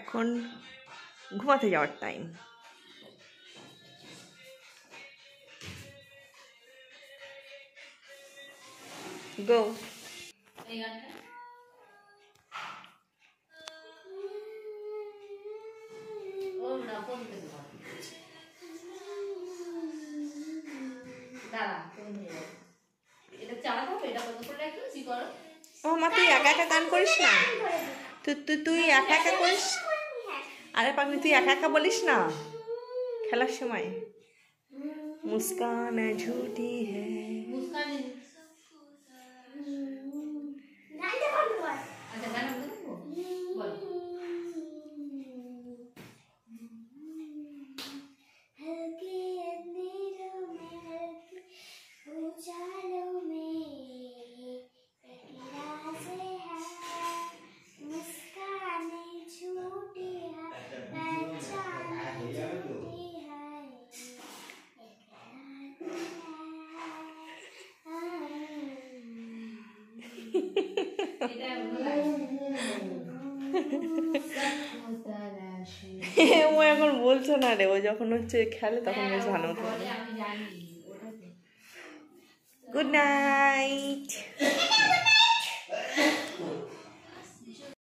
এখন ঘুমাতে যাওয়ার টাইম। গো। ও মা, তুই একা একা গান করিস না, তুই একা একা করিস। আরে পাগলি, তুই একা একা বলিস না খেলার সময়। মুস্কান ঝুটি হ্যাঁ। ও এখন বলছো না রে, ও যখন হচ্ছে খেলে তখন বেশ ভালো মতো। Good night.